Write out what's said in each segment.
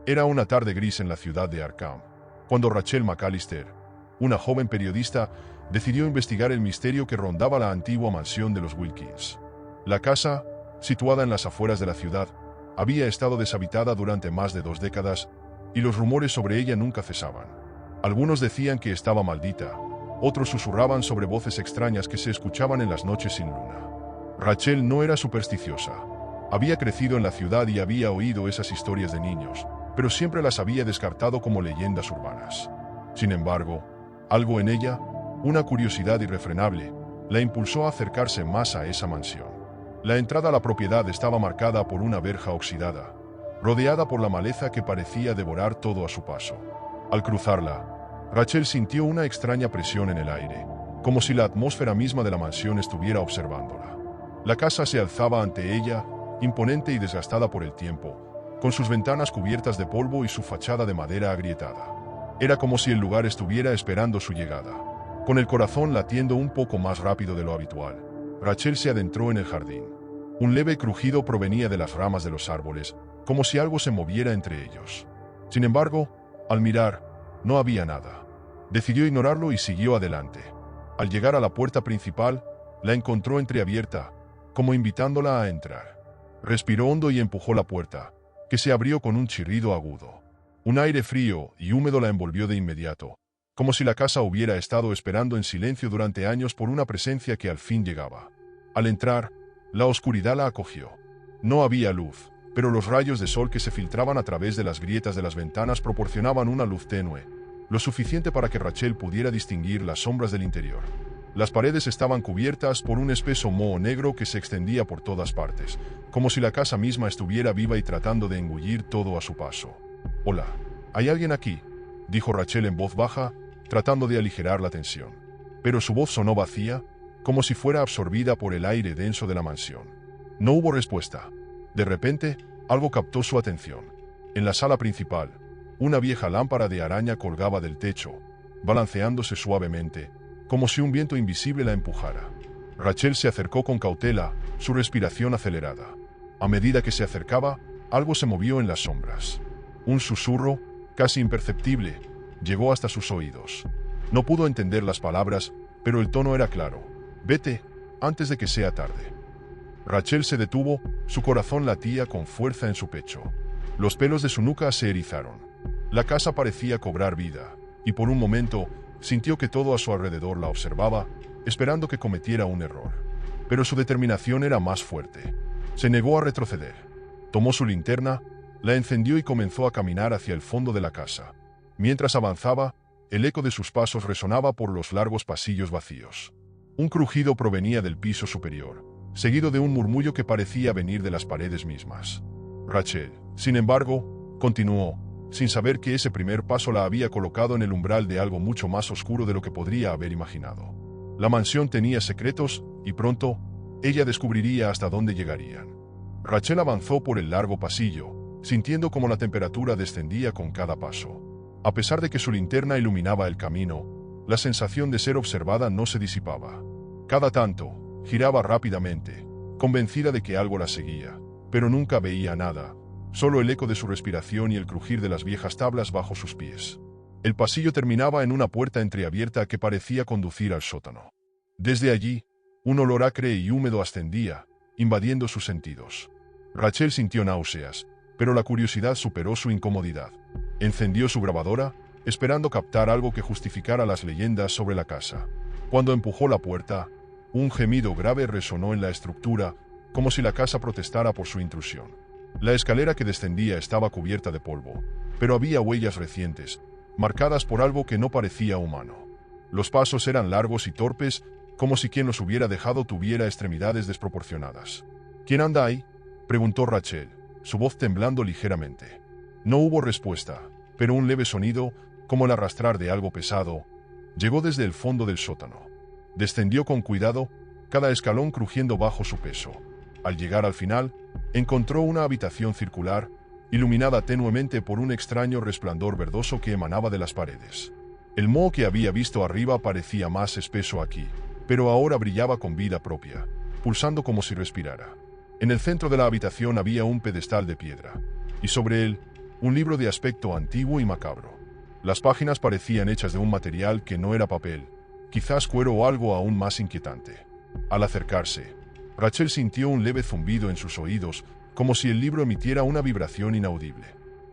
Era una tarde gris en la ciudad de Arkham, cuando Rachel McAllister, una joven periodista, decidió investigar el misterio que rondaba la antigua mansión de los Wilkins. La casa, situada en las afueras de la ciudad, había estado deshabitada durante más de 2 décadas y los rumores sobre ella nunca cesaban. Algunos decían que estaba maldita, otros susurraban sobre voces extrañas que se escuchaban en las noches sin luna. Rachel no era supersticiosa. Había crecido en la ciudad y había oído esas historias de niños, pero siempre las había descartado como leyendas urbanas. Sin embargo, algo en ella, una curiosidad irrefrenable, la impulsó a acercarse más a esa mansión. La entrada a la propiedad estaba marcada por una verja oxidada, rodeada por la maleza que parecía devorar todo a su paso. Al cruzarla, Rachel sintió una extraña presión en el aire, como si la atmósfera misma de la mansión estuviera observándola. La casa se alzaba ante ella, imponente y desgastada por el tiempo, con sus ventanas cubiertas de polvo y su fachada de madera agrietada. Era como si el lugar estuviera esperando su llegada. Con el corazón latiendo un poco más rápido de lo habitual, Rachel se adentró en el jardín. Un leve crujido provenía de las ramas de los árboles, como si algo se moviera entre ellos. Sin embargo, al mirar, no había nada. Decidió ignorarlo y siguió adelante. Al llegar a la puerta principal, la encontró entreabierta, como invitándola a entrar. Respiró hondo y empujó la puerta, que se abrió con un chirrido agudo. Un aire frío y húmedo la envolvió de inmediato, como si la casa hubiera estado esperando en silencio durante años por una presencia que al fin llegaba. Al entrar, la oscuridad la acogió. No había luz, pero los rayos de sol que se filtraban a través de las grietas de las ventanas proporcionaban una luz tenue, lo suficiente para que Rachel pudiera distinguir las sombras del interior. Las paredes estaban cubiertas por un espeso moho negro que se extendía por todas partes, como si la casa misma estuviera viva y tratando de engullir todo a su paso. «Hola, ¿hay alguien aquí?», dijo Rachel en voz baja, tratando de aligerar la tensión. Pero su voz sonó vacía, como si fuera absorbida por el aire denso de la mansión. No hubo respuesta. De repente, algo captó su atención. En la sala principal, una vieja lámpara de araña colgaba del techo, balanceándose suavemente, como si un viento invisible la empujara. Rachel se acercó con cautela, su respiración acelerada. A medida que se acercaba, algo se movió en las sombras. Un susurro, casi imperceptible, llegó hasta sus oídos. No pudo entender las palabras, pero el tono era claro. «Vete, antes de que sea tarde». Rachel se detuvo, su corazón latía con fuerza en su pecho. Los pelos de su nuca se erizaron. La casa parecía cobrar vida, y por un momento sintió que todo a su alrededor la observaba, esperando que cometiera un error. Pero su determinación era más fuerte. Se negó a retroceder. Tomó su linterna, la encendió y comenzó a caminar hacia el fondo de la casa. Mientras avanzaba, el eco de sus pasos resonaba por los largos pasillos vacíos. Un crujido provenía del piso superior, seguido de un murmullo que parecía venir de las paredes mismas. Rachel, sin embargo, continuó, sin saber que ese primer paso la había colocado en el umbral de algo mucho más oscuro de lo que podría haber imaginado. La mansión tenía secretos, y pronto, ella descubriría hasta dónde llegarían. Rachel avanzó por el largo pasillo, sintiendo como la temperatura descendía con cada paso. A pesar de que su linterna iluminaba el camino, la sensación de ser observada no se disipaba. Cada tanto, giraba rápidamente, convencida de que algo la seguía, pero nunca veía nada, solo el eco de su respiración y el crujir de las viejas tablas bajo sus pies. El pasillo terminaba en una puerta entreabierta que parecía conducir al sótano. Desde allí, un olor acre y húmedo ascendía, invadiendo sus sentidos. Rachel sintió náuseas, pero la curiosidad superó su incomodidad. Encendió su grabadora, esperando captar algo que justificara las leyendas sobre la casa. Cuando empujó la puerta, un gemido grave resonó en la estructura, como si la casa protestara por su intrusión. La escalera que descendía estaba cubierta de polvo, pero había huellas recientes, marcadas por algo que no parecía humano. Los pasos eran largos y torpes, como si quien los hubiera dejado tuviera extremidades desproporcionadas. «¿Quién anda ahí?», preguntó Rachel, su voz temblando ligeramente. No hubo respuesta, pero un leve sonido, como el arrastrar de algo pesado, llegó desde el fondo del sótano. Descendió con cuidado, cada escalón crujiendo bajo su peso. Al llegar al final, encontró una habitación circular, iluminada tenuemente por un extraño resplandor verdoso que emanaba de las paredes. El moho que había visto arriba parecía más espeso aquí, pero ahora brillaba con vida propia, pulsando como si respirara. En el centro de la habitación había un pedestal de piedra, y sobre él, Un libro de aspecto antiguo y macabro. Las páginas parecían hechas de un material que no era papel, quizás cuero o algo aún más inquietante. Al acercarse, Rachel sintió un leve zumbido en sus oídos, como si el libro emitiera una vibración inaudible.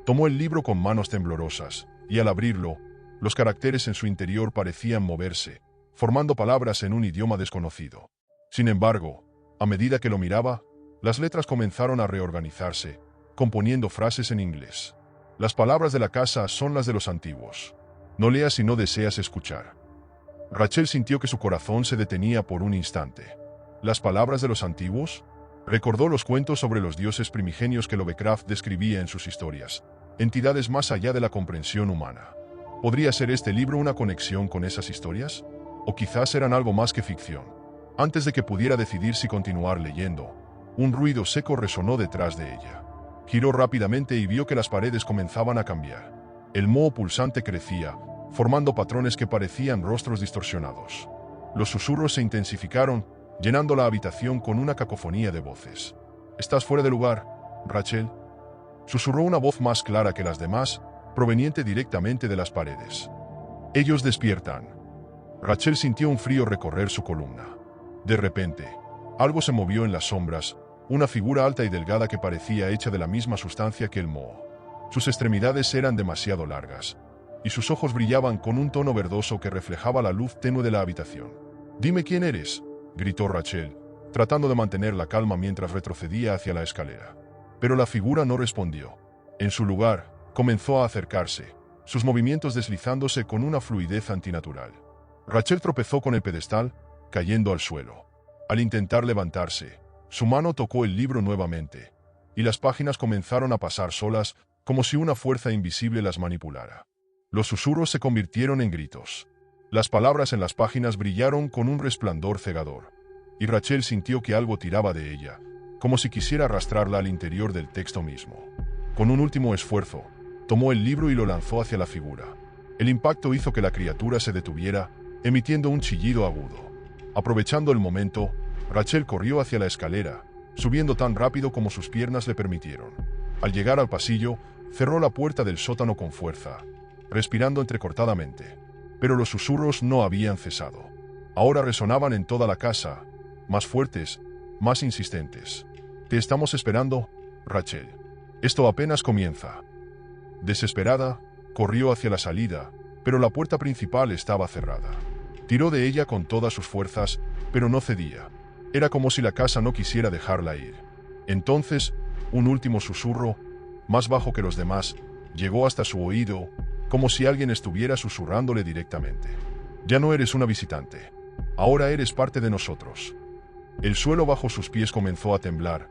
Tomó el libro con manos temblorosas, y al abrirlo, los caracteres en su interior parecían moverse, formando palabras en un idioma desconocido. Sin embargo, a medida que lo miraba, las letras comenzaron a reorganizarse, componiendo frases en inglés. Las palabras de la casa son las de los antiguos. No leas si no deseas escuchar. Rachel sintió que su corazón se detenía por un instante. ¿Las palabras de los antiguos? Recordó los cuentos sobre los dioses primigenios que Lovecraft describía en sus historias, entidades más allá de la comprensión humana. ¿Podría ser este libro una conexión con esas historias? ¿O quizás eran algo más que ficción? Antes de que pudiera decidir si continuar leyendo, un ruido seco resonó detrás de ella. Giró rápidamente y vio que las paredes comenzaban a cambiar. El moho pulsante crecía, formando patrones que parecían rostros distorsionados. Los susurros se intensificaron, llenando la habitación con una cacofonía de voces. «¿Estás fuera de lugar, Rachel?», susurró una voz más clara que las demás, proveniente directamente de las paredes. «Ellos despiertan». Rachel sintió un frío recorrer su columna. De repente, algo se movió en las sombras, una figura alta y delgada que parecía hecha de la misma sustancia que el moho. Sus extremidades eran demasiado largas, y sus ojos brillaban con un tono verdoso que reflejaba la luz tenue de la habitación. «Dime quién eres», gritó Rachel, tratando de mantener la calma mientras retrocedía hacia la escalera. Pero la figura no respondió. En su lugar, comenzó a acercarse, sus movimientos deslizándose con una fluidez antinatural. Rachel tropezó con el pedestal, cayendo al suelo. Al intentar levantarse, su mano tocó el libro nuevamente, y las páginas comenzaron a pasar solas, como si una fuerza invisible las manipulara. Los susurros se convirtieron en gritos. Las palabras en las páginas brillaron con un resplandor cegador, y Rachel sintió que algo tiraba de ella, como si quisiera arrastrarla al interior del texto mismo. Con un último esfuerzo, tomó el libro y lo lanzó hacia la figura. El impacto hizo que la criatura se detuviera, emitiendo un chillido agudo. Aprovechando el momento, Rachel corrió hacia la escalera, subiendo tan rápido como sus piernas le permitieron. Al llegar al pasillo, cerró la puerta del sótano con fuerza, respirando entrecortadamente. Pero los susurros no habían cesado. Ahora resonaban en toda la casa, más fuertes, más insistentes. «Te estamos esperando, Rachel. Esto apenas comienza». Desesperada, corrió hacia la salida, pero la puerta principal estaba cerrada. Tiró de ella con todas sus fuerzas, pero no cedía. Era como si la casa no quisiera dejarla ir. Entonces, un último susurro, más bajo que los demás, llegó hasta su oído, como si alguien estuviera susurrándole directamente. «Ya no eres una visitante. Ahora eres parte de nosotros». El suelo bajo sus pies comenzó a temblar,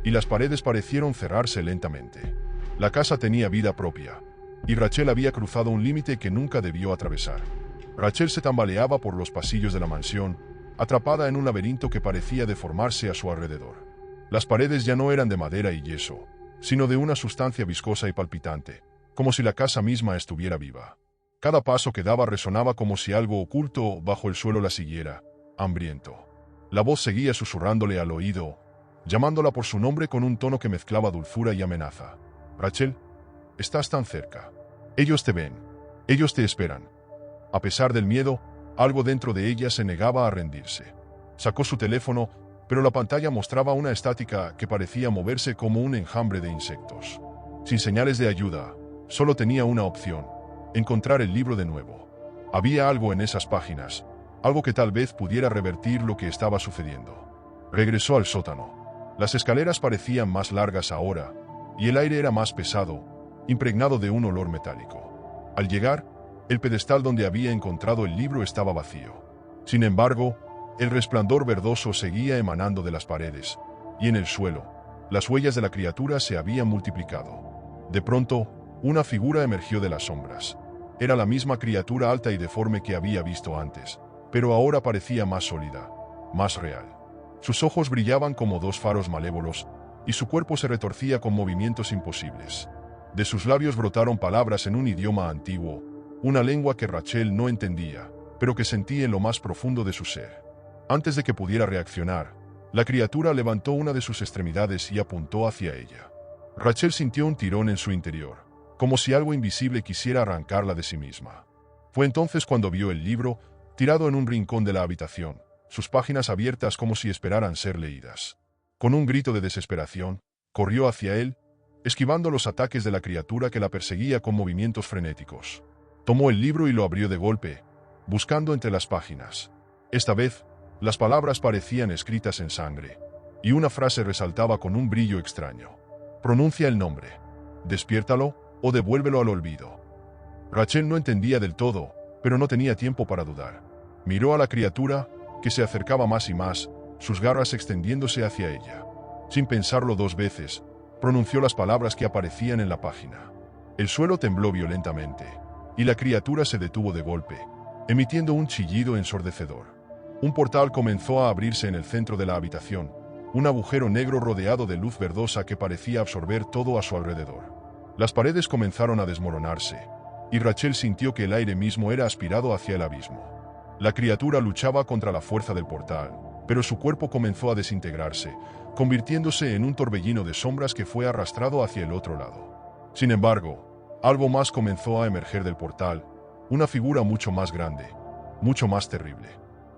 y las paredes parecieron cerrarse lentamente. La casa tenía vida propia, y Rachel había cruzado un límite que nunca debió atravesar. Rachel se tambaleaba por los pasillos de la mansión, atrapada en un laberinto que parecía deformarse a su alrededor. Las paredes ya no eran de madera y yeso, sino de una sustancia viscosa y palpitante, como si la casa misma estuviera viva. Cada paso que daba resonaba como si algo oculto bajo el suelo la siguiera, hambriento. La voz seguía susurrándole al oído, llamándola por su nombre con un tono que mezclaba dulzura y amenaza. «Rachel, estás tan cerca. Ellos te ven. Ellos te esperan». A pesar del miedo, algo dentro de ella se negaba a rendirse. Sacó su teléfono, pero la pantalla mostraba una estática que parecía moverse como un enjambre de insectos. Sin señales de ayuda, solo tenía una opción: encontrar el libro de nuevo. Había algo en esas páginas, algo que tal vez pudiera revertir lo que estaba sucediendo. Regresó al sótano. Las escaleras parecían más largas ahora, y el aire era más pesado, impregnado de un olor metálico. Al llegar, el pedestal donde había encontrado el libro estaba vacío. Sin embargo, el resplandor verdoso seguía emanando de las paredes, y en el suelo, las huellas de la criatura se habían multiplicado. De pronto, una figura emergió de las sombras. Era la misma criatura alta y deforme que había visto antes, pero ahora parecía más sólida, más real. Sus ojos brillaban como dos faros malévolos, y su cuerpo se retorcía con movimientos imposibles. De sus labios brotaron palabras en un idioma antiguo, una lengua que Rachel no entendía, pero que sentía en lo más profundo de su ser. Antes de que pudiera reaccionar, la criatura levantó una de sus extremidades y apuntó hacia ella. Rachel sintió un tirón en su interior, como si algo invisible quisiera arrancarla de sí misma. Fue entonces cuando vio el libro, tirado en un rincón de la habitación, sus páginas abiertas como si esperaran ser leídas. Con un grito de desesperación, corrió hacia él, esquivando los ataques de la criatura que la perseguía con movimientos frenéticos. Tomó el libro y lo abrió de golpe, buscando entre las páginas. Esta vez, las palabras parecían escritas en sangre, y una frase resaltaba con un brillo extraño. Pronuncia el nombre. Despiértalo o devuélvelo al olvido. Rachel no entendía del todo, pero no tenía tiempo para dudar. Miró a la criatura, que se acercaba más y más, sus garras extendiéndose hacia ella. Sin pensarlo dos veces, pronunció las palabras que aparecían en la página. El suelo tembló violentamente, y la criatura se detuvo de golpe, emitiendo un chillido ensordecedor. Un portal comenzó a abrirse en el centro de la habitación, un agujero negro rodeado de luz verdosa que parecía absorber todo a su alrededor. Las paredes comenzaron a desmoronarse, y Rachel sintió que el aire mismo era aspirado hacia el abismo. La criatura luchaba contra la fuerza del portal, pero su cuerpo comenzó a desintegrarse, convirtiéndose en un torbellino de sombras que fue arrastrado hacia el otro lado. Sin embargo, algo más comenzó a emerger del portal, una figura mucho más grande, mucho más terrible.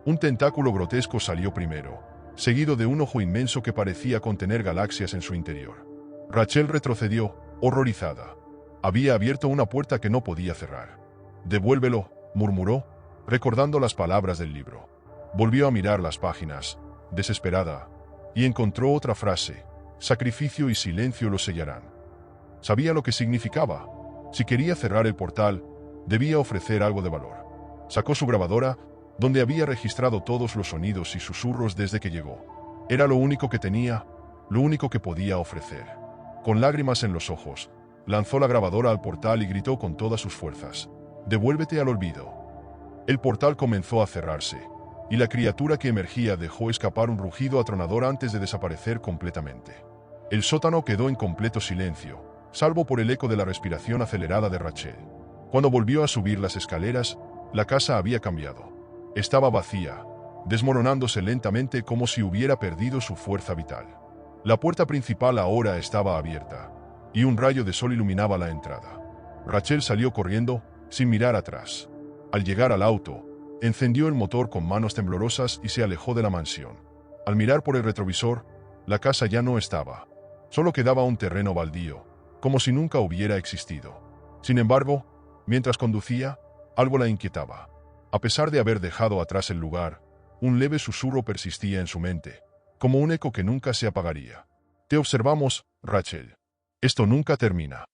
Un tentáculo grotesco salió primero, seguido de un ojo inmenso que parecía contener galaxias en su interior. Rachel retrocedió, horrorizada. Había abierto una puerta que no podía cerrar. «Devuélvelo», murmuró, recordando las palabras del libro. Volvió a mirar las páginas, desesperada, y encontró otra frase: «Sacrificio y silencio lo sellarán». Sabía lo que significaba. Si quería cerrar el portal, debía ofrecer algo de valor. Sacó su grabadora, donde había registrado todos los sonidos y susurros desde que llegó. Era lo único que tenía, lo único que podía ofrecer. Con lágrimas en los ojos, lanzó la grabadora al portal y gritó con todas sus fuerzas: «Devuélvete al olvido». El portal comenzó a cerrarse, y la criatura que emergía dejó escapar un rugido atronador antes de desaparecer completamente. El sótano quedó en completo silencio, salvo por el eco de la respiración acelerada de Rachel. Cuando volvió a subir las escaleras, la casa había cambiado. Estaba vacía, desmoronándose lentamente como si hubiera perdido su fuerza vital. La puerta principal ahora estaba abierta, y un rayo de sol iluminaba la entrada. Rachel salió corriendo, sin mirar atrás. Al llegar al auto, encendió el motor con manos temblorosas y se alejó de la mansión. Al mirar por el retrovisor, la casa ya no estaba. Solo quedaba un terreno baldío, como si nunca hubiera existido. Sin embargo, mientras conducía, algo la inquietaba. A pesar de haber dejado atrás el lugar, un leve susurro persistía en su mente, como un eco que nunca se apagaría. «Te observamos, Rachel. Esto nunca termina».